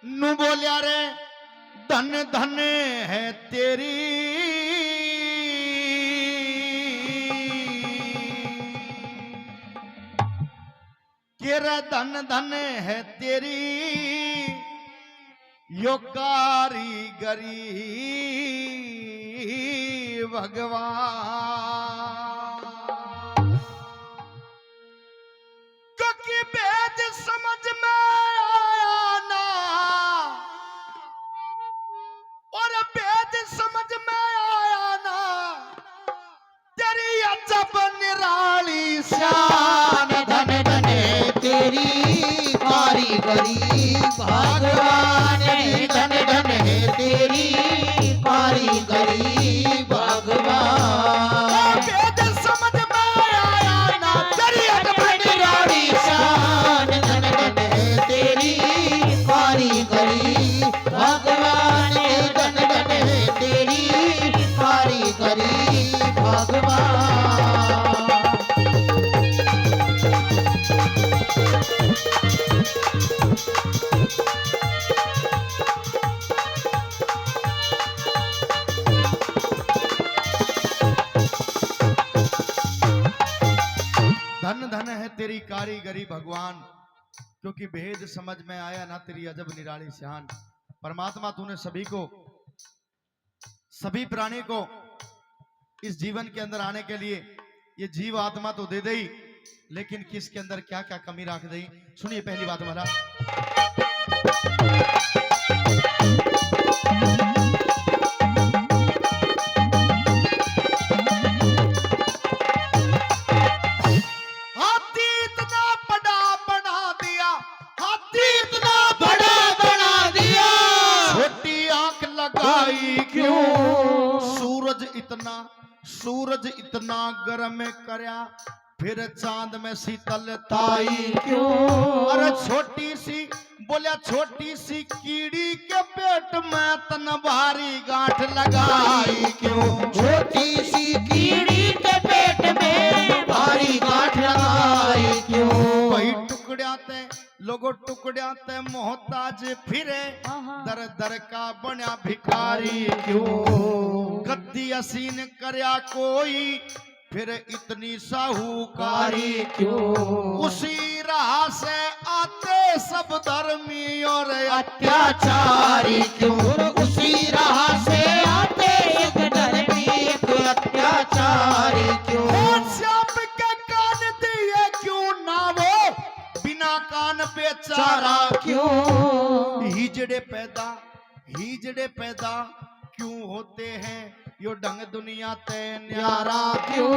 नू बोलिया रे धन धन है तेरी के रे धन धन है तेरी यो कारीगरी भगवान, क्योंकि भेद समझ में आया ना और भेद समझ में आया ना तेरी अजब निराली शान, धन धन तेरी कारीगरी भगवान, धन धन है तेरी कारीगरी भगवान। भेद समझ में आया ना तेरी अजब निराली शान, धन धन है तेरी कारीगरी भगवान, धन धन है तेरी कारीगरी भगवान। धन धन है तेरी कारीगरी भगवान, क्योंकि भेद समझ में आया ना तेरी अजब निराली शान। परमात्मा तूने सभी को, सभी प्राणी को इस जीवन के अंदर आने के लिए ये जीव आत्मा तो दे दई, लेकिन किसके अंदर क्या क्या कमी रख दई। सुनिए पहली बात हमारा, सूरज इतना गर्म करया फिर चांद में शीतलताई क्यों। अरे छोटी सी बोलिया छोटी सी कीड़ी के पेट में तन भारी गांठ लगाई क्यों। छोटी सी कीड़ी के पेट में भारी गांठ लगाई क्यों। वही टुकड़ियाते लोगो टुकड़ियाते मोहताज फिरे दर दर का बना भिखारी क्यों। गद्दी असीन करया कोई फिर इतनी साहूकारी क्यों। उसी राह से आते सब धर्मी और अत्याचारी क्यों। उसी राह से आते एक धर्मी एक अत्याचारी क्यों। सांप के कान दिए क्यों ना वो बिना कान बेचारा क्यों। हिजड़े पैदा क्यों होते हैं यो ढंग दुनिया ते न्यारा क्यों।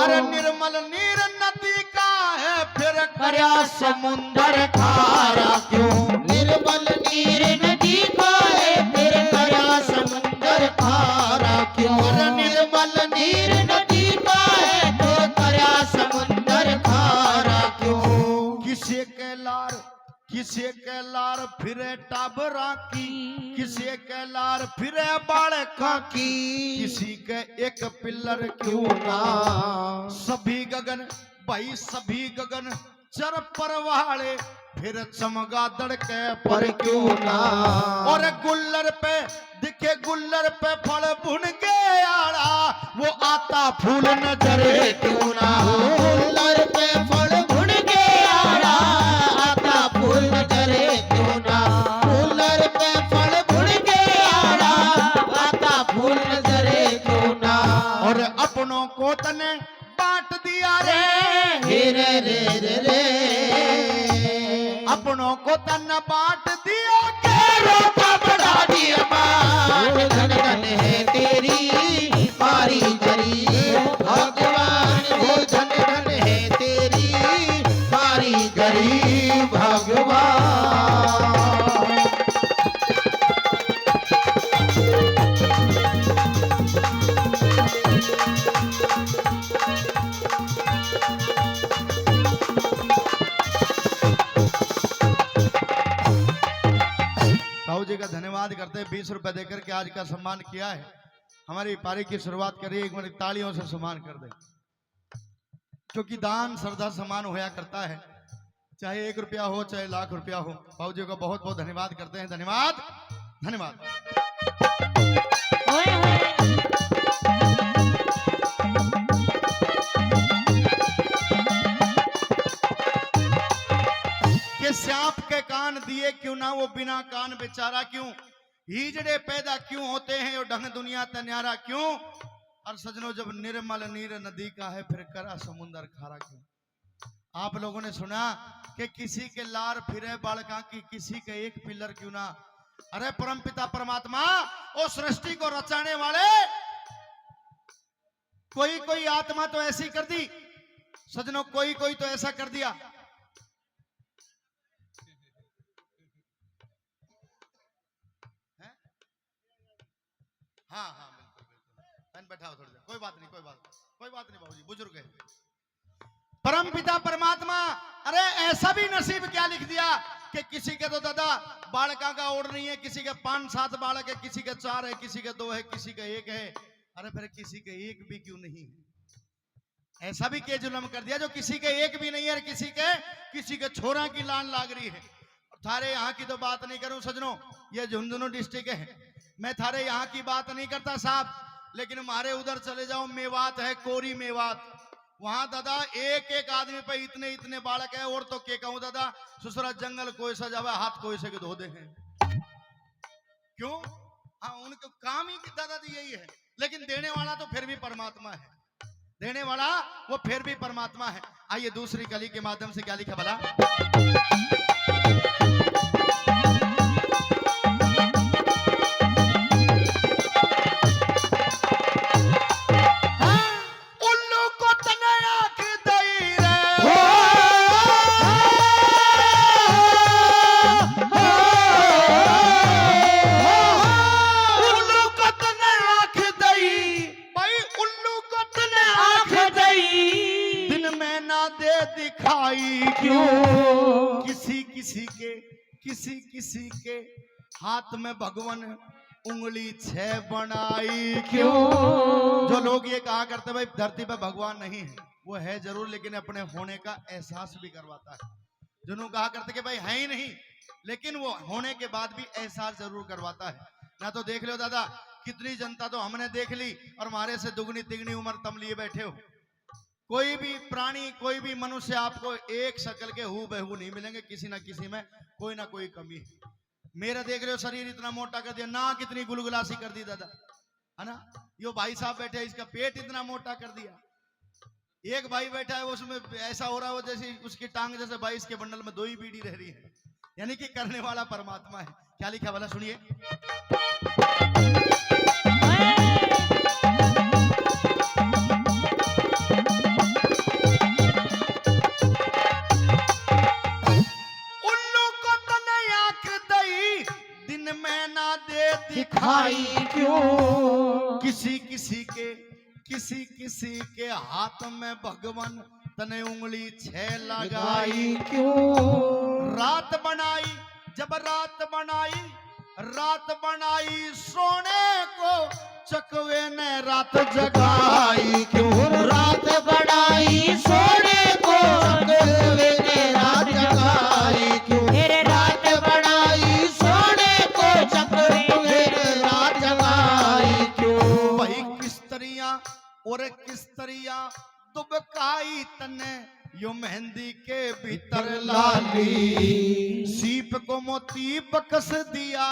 अरे निर्मल नीर नदी का है फिर करया समुंदर खारा क्यों। निर्मल नीर नदी का है फिर करया समुंदर खारा क्यों। निर्मल नीर नदी का है तो करया समुंदर खारा क्यों। किसे के लार फिरे टाबरा की, किसे के लार फिरे बालका की, किसी के एक पिल्लर क्यों ना। सभी गगन भाई सभी गगन चर पर वाले फिर चमगादड़ के पर क्यों ना। और गुल्लर पे दिखे गुल्लर पे फल भुन के आड़ा वो आता फूल नजरे क्यों ना। गुल्लर पे फल भुन के आड़ा आता फूल नजरे क्यों ना। गुल्लर पे फल भुन के आड़ा आता फूल नजरे क्यों ना। और अपनों को तने बांट दिया रे रे रे रे रे। अपनों को तन बांट दिया के रोका बढ़ा दिया मान। धन धन है तेरी कारीगरी भगवान। वो धन धन है तेरी कारीगरी भगवान। साहू जी का धन्यवाद करते हैं। 20 रुपए देकर के आज का सम्मान किया है। हमारी पारी की शुरुआत करिए, एक मिनट तालियों से सम्मान कर दे, क्योंकि दान श्रद्धा समान होया करता है। चाहे 1 रुपया हो चाहे लाख रुपया हो। बाबू जी का बहुत बहुत धन्यवाद करते हैं। धन्यवाद धन्यवाद। ओए होए। कि सांप के कान दिए क्यों ना वो बिना कान बेचारा क्यों, हीजड़े पैदा क्यों होते हैं और ढंग दुनिया तन्यारा क्यों, और सजनों जब निर्मल नीर नदी का है फिर करा समुंदर खारा क्यों। आप लोगों ने सुना कि किसी के लार फिरे बालका की, किसी के एक पिलर क्यों ना। अरे परमपिता परमात्मा वो सृष्टि को रचाने वाले, कोई कोई आत्मा तो ऐसी कर दी सजनों, कोई कोई तो ऐसा कर दिया। हाँ हाँ बिल्कुल बिल्कुल, बहन बैठाओ थोड़ी देर, कोई बात नहीं कोई बात नहीं बाबूजी, बुजुर्ग है। परम पिता परमात्मा, अरे ऐसा भी नसीब क्या लिख दिया कि किसी के तो दादा बालका का और नहीं है, किसी के 5-7 बालक है, किसी के 4 है, किसी के 2 है, किसी के 1 है। अरे फिर किसी के 1 भी क्यों नहीं है। ऐसा भी क्या जुल्म कर दिया जो किसी के 1 भी नहीं है और किसी के छोरा की लान लाग रही है। थारे यहाँ की तो बात नहीं करूं सजनों, ये झुंझुनू डिस्ट्रिक्ट है, मैं थारे यहाँ की बात नहीं करता साहब, लेकिन हमारे उधर चले जाओ, मेवात है, कोरी मेवात, वहां दादा एक एक आदमी पे इतने इतने बालक है। और तो क्या कहूं दादा, ससुरा जंगल कोई सा जावे हाथ कोई से के धो दे हैं। क्यों? हाँ उनका काम ही दादाजी यही है, लेकिन देने वाला तो फिर भी परमात्मा है, देने वाला वो फिर भी परमात्मा है। आइए दूसरी कली के माध्यम से क्या लिखा भला। किसी के हाथ में भगवान उंगली 6 बनाई क्यों। जो लोग ये कहा करते भाई धरती पर भगवान नहीं है, वो है जरूर, लेकिन अपने होने का एहसास भी करवाता है। जिन्हों कहा करते कि भाई है ही नहीं, लेकिन वो होने के बाद भी एहसास जरूर करवाता है ना। तो देख लो दादा, कितनी जनता तो हमने देख ली और हमारे से दुगनी तिगनी उम्र तम लिए बैठे हो। कोई भी प्राणी, कोई भी मनुष्य आपको एक शक्ल के हू बहू नहीं मिलेंगे, किसी ना किसी में कोई ना कोई कमी है। मेरा देख रहे हो शरीर इतना मोटा कर दिया, ना कितनी गुलगुलासी कर दी दादा, है ना। यो भाई साहब बैठे हैं, इसका पेट इतना मोटा कर दिया। एक भाई बैठा है, उसमें ऐसा हो रहा है जैसे उसकी टांग जैसे 22 के बंडल में 2 ही बीड़ी रह रही है। यानी कि करने वाला परमात्मा है। क्या लिखा वाला सुनिए। दिखाई क्यों, किसी के हाथ में भगवान तने उंगली 6 लगाई क्यों। रात बनाई, जब रात बनाई सोने को, चकवे ने रात जगाई क्यों। रात बनाई सोने को, चकवे ने रात जगाई क्यों। तेरे रात बनाई सोने को, चकवे ने रात जगाई क्यों। वही किस्तरिया दुबकाई तने, यो मेहंदी के भीतर लाली। सीप को मोती बकस दिया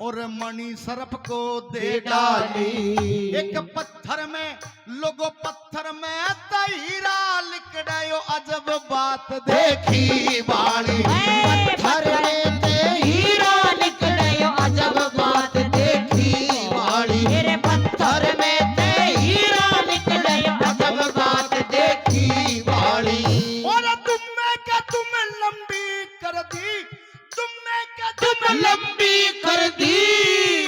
और मणि सर्प को दे डाली। एक पत्थर में लोगो पत्थर में तहीरा लिख डायो, अजब बात देखी बाली। पत्थर में तहीरा लिख डायो, अजब बात देखी बाली। तेरे पत्थर में तहीरा लिख डायो, अजब बात देखी बाली। और तुम लंबी कर दी, तुम लंबी कर दी।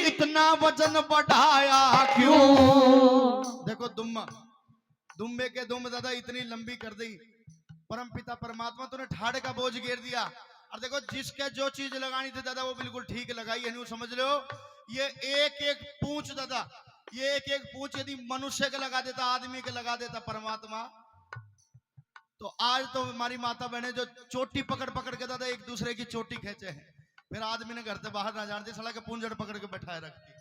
इतना वजन बढ़ाया क्यों। देखो दुम्बे के दुम दादा इतनी लंबी कर दी। परम पिता परमात्मा तूने ठाड़ का बोझ घेर दिया। और देखो जिसके जो चीज लगानी थी दादा वो बिल्कुल ठीक लगाई है, नहीं समझ लो। ये एक एक पूंछ दादा, ये एक एक पूंछ यदि मनुष्य के लगा देता, आदमी के लगा देता परमात्मा, तो आज तो हमारी माता बहने जो चोटी पकड़ पकड़ के दादा एक दूसरे की चोटी खींचे हैं, फिर आदमी ने घर से बाहर ना जाने दी, साला के पूंजड़ पकड़ के बैठाए रखती।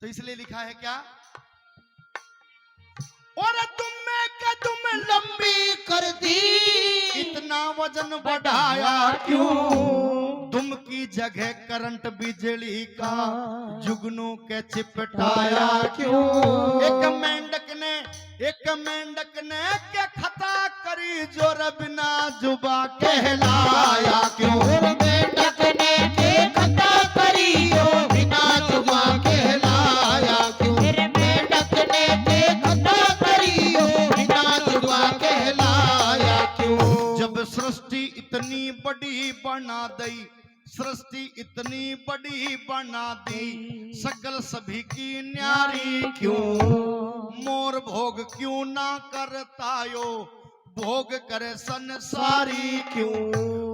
तो इसलिए लिखा है क्या, और तुम लंबी कर दी, इतना वजन बढ़ाया क्यों, तुम की जगह करंट बिजली का जुगनू के चिपटाया क्यों। एक मेंढक ने क्या खता करी, जो बिना जुबा कहलाया क्यों। मेंढक ने के खता करी, जो बिना जुबा कहलाया क्यों। मेंढक ने के खता करी, जो बिना जुबा कहलाया क्यों। जब सृष्टि इतनी बड़ी बना दई, सृष्टि इतनी बड़ी बना दी, सकल सभी की न्यारी क्यों। मोर भोग क्यों ना करतायो, भोग करे संसारी क्यों।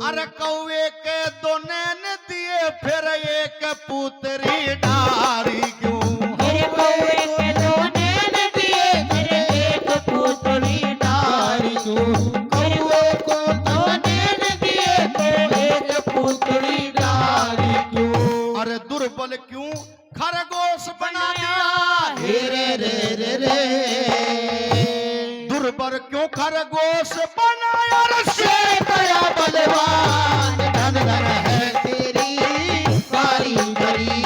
अरे कौवे के दो नैन दिए, फिर एक पुत्री डारी क्यों। कौवे के दो नैन दिए, फिर एक पुत्री डारी क्यों। कौवे को दो नैन दिए, फिर एक पुत्री डारी क्यों। अरे दुर्बल क्यों खरगोश बना दिया, रे दुर्बल क्यों खरगोश बनाया, शेर बड़ा बलवान, धन धन है तेरी कारीगरी,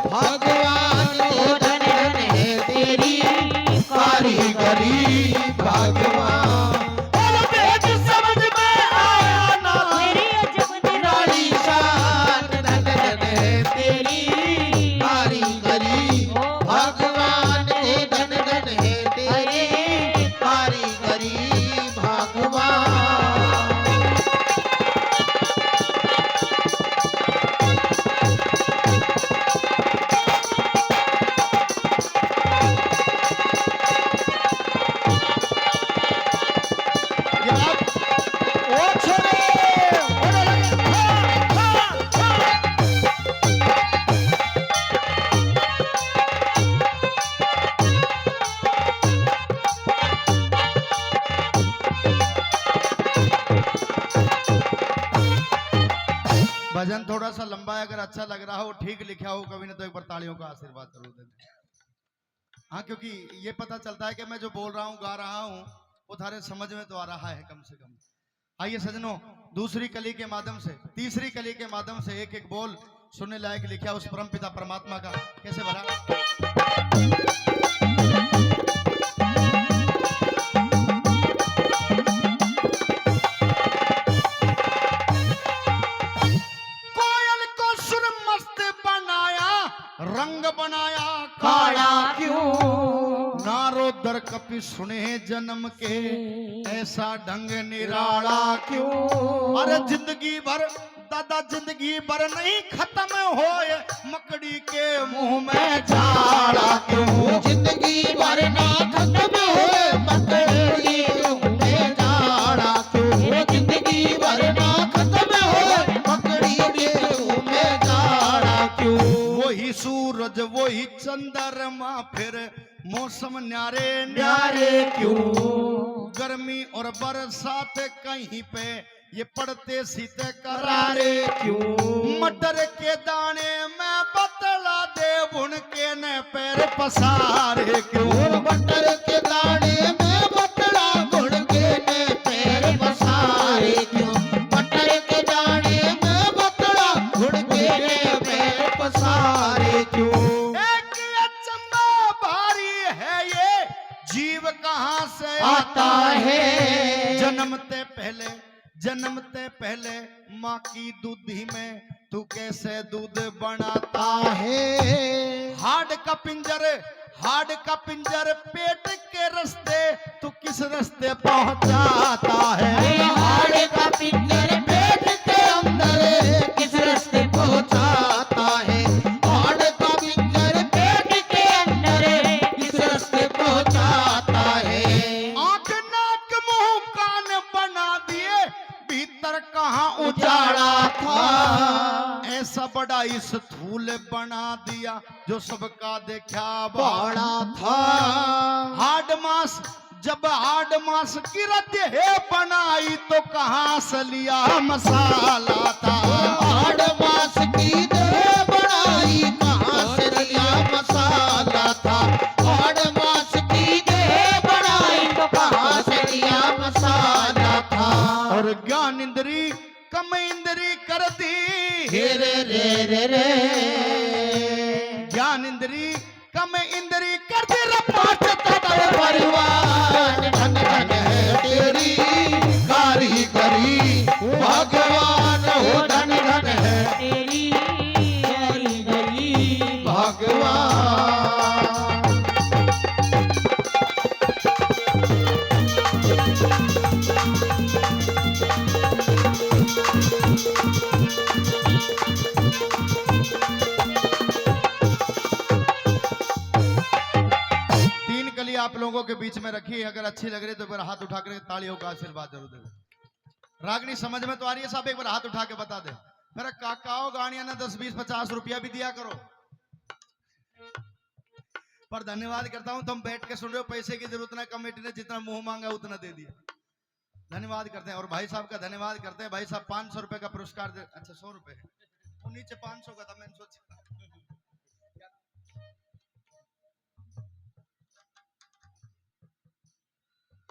भगवान को धन धन है तेरी कारीगरी, भगवान। और वेद समझ में आया ना, तेरी अजब निराली शान, धन धन है तेरी कारीगरी, भगवान को धन धन है तेरी कारीगरी, भगवान। भजन थोड़ा सा लंबा है, अगर अच्छा लग रहा हो, ठीक लिखा हो कभी ने, तो एक बार तालियों का आशीर्वाद जरूर देना। हाँ, क्योंकि ये पता चलता है कि मैं जो बोल रहा हूँ, गा रहा हूँ, वो थारे समझ में तो आ रहा है कम से कम। आइए सजनों, दूसरी कली के माध्यम से, तीसरी कली के माध्यम से एक एक बोल सुनने लायक लिखा उस परम पिता परमात्मा का। कैसे भरा, रंग बनाया काला क्यों। नारोदर कपि सुने जन्म के, ऐसा ढंग निराला क्यों। अरे जिंदगी भर दादा, जिंदगी भर नहीं खत्म होए, मकड़ी के मुंह में झाड़ा क्यों। जिंदगी भर ना खत्म होए, मकड़ी के मुंह में झाड़ा क्यों। जिंदगी भर ना खत्म होए, मकड़ी के मुंह में झाड़ा क्यों। वही सूरज वही चंद्रमा, फिर मौसम न्यारे न्यारे क्यों। गर्मी और बरसात कहीं पे ये पड़ते सीते करारे करारे क्यों। मटर के दाने में बतला दे, उनके न पैर पसारे क्यों। मटर के दाने में बतला, उनके ने पैर पसारे क्यों। मटर के दाने में बतला, उनके ने पैर पसारे क्यों। एक अचंबा भारी है ये, जीव कहाँ से आता है। जन्मते पहले माँ की दूधी में तू कैसे दूध बनाता है। हाड का पिंजर पेट के रास्ते तू किस रास्ते पहुंचाता है। हाड़ का पिंजर पेट के अंदर किस रास्ते पहुंचाता है। हाड़ का पिंजर पेट के अंदर किस रास्ते पहुंचाता है। आंख नाक मुंह कान बना दिए, भीतर कहाँ उजाड़ा था। ऐसा बड़ा इस स्थूल बना दिया, जो सबका देखा बड़ा था। हाड मास जब हाड मांस की रद्द है बनाई तो कहां से लिया मसाला था। हाड मांस की देह बनाई कहां से लिया मसाला था। हाड मांस की देह बनाई तो कहां से लिया मसाला था। और ज्ञान इंद्री कम इंद्री करती हे रे रे रे रे ज्ञान इंद्री कम इंद्री करती रपाट परिवार धन धन है तेरी कारीगरी भगवान हो धन धन है तेरी कारीगरी भगवान। तीन कली आप लोगों के बीच में रखी, अगर अच्छी लग रही तो फिर हाथ उठा कर तालियों का आशीर्वाद जरूर दे। रागनी समझ में तो आ रही है साहब, एक बार हाथ उठा के बता दे। मेरा काकाओ गाड़ियां ना 10 20 50 रुपया भी दिया करो, पर धन्यवाद करता हूं तुम बैठ के सुन रहे हो। पैसे की जरूरत नहीं, कमेटी ने जितना मुंह मांगा उतना दे दिया। धन्यवाद करते हैं। और भाई साहब का धन्यवाद करते हैं। भाई साहब 500 रुपए का पुरस्कार दे। अच्छा 100 रुपए, वो नीचे 500 का था, मैंने सोचा।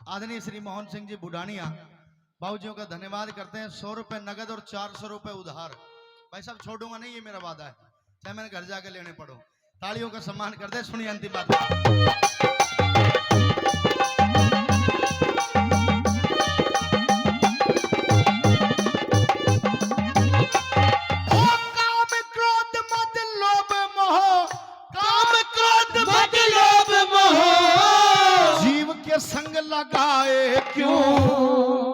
आदरणीय श्री मोहन सिंह जी बुढ़ानिया बाबूजियों का धन्यवाद करते हैं। 100 रुपए नगद और 400 रुपए उधार। भाई साहब छोड़ूंगा नहीं, ये मेरा वादा है, चाहे मैंने घर जाके लेने पड़ो। तालियों का सम्मान करते हैं। सुनिए अंतिम बात। संग लगाए क्यों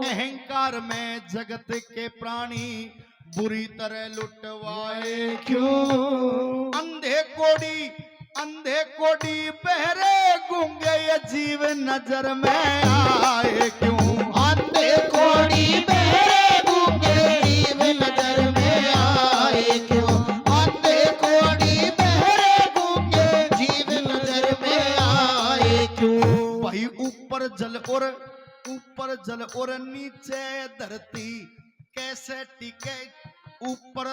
अहंकार में जगत के प्राणी बुरी तरह लुटवाए क्यों। अंधे कोड़ी बहरे गूंगे ये जीव नजर में आए क्यों। अंधे कोड़ी बहरे गूंगे जीव नजर में आए क्यों। अंधे कोड़ी बहरे गूंगे जीव नजर में आए क्यों। भाई ऊपर जल और नीचे धरती कैसे टिके। ऊपर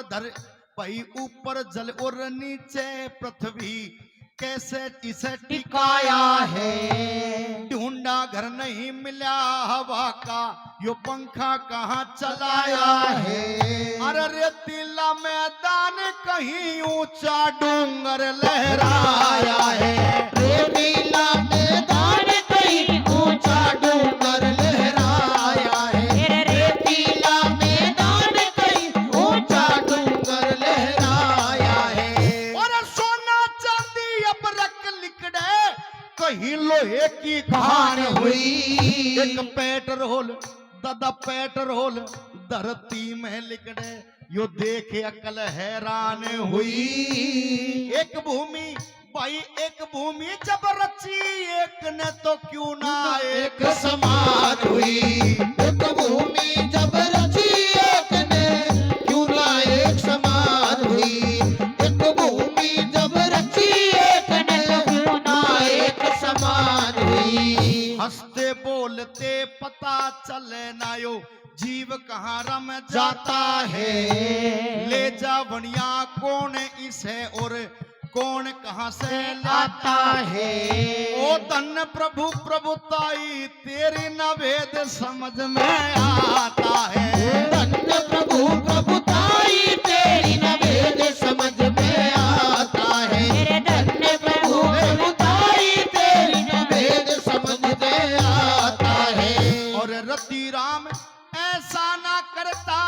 जल और नीचे पृथ्वी कैसे इसे टिकाया है। ढूंढा घर नहीं मिला हवा का, यो पंखा कहाँ चलाया है। अरे रेतीला मैदान कहीं ऊंचा डूंगर लहराया है। रेतीला मैदान कहीं ऊंचा डूंगर लहराया है। रेतीला मैदान कहीं ऊंचा डूंगर लहराया है। और सोना चांदी अब रख लिकड़े कहीं लोहे की खान हुई। एक पेट्रोल धरती में लिकड़े यो देखे अकल हैरान हुई। एक भूमि जब रची एक ने तो क्यों ना एक समान हुई। एक भूमि जब रची एक ने क्यों ना एक समान हुई। एक भूमि जब रची एक ने क्यों ना एक समान हुई। हंसते बोलते पता चले ना यो जीव कहाँ रम जाता है। ले जा बनिया कौन इसे और कौन कहां से लाता है। ओ धन प्रभु प्रभुताई तेरी न भेद समझ में आता है। धन प्रभु प्रभुताई तेरी न भेद समझ में आता है। धन प्रभु प्रभुताई तेरी न भेद समझ में आता है। और रति राम ऐसा ना करता।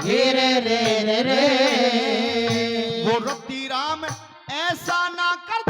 रे रे रे रे वो रति राम ऐसा ना कर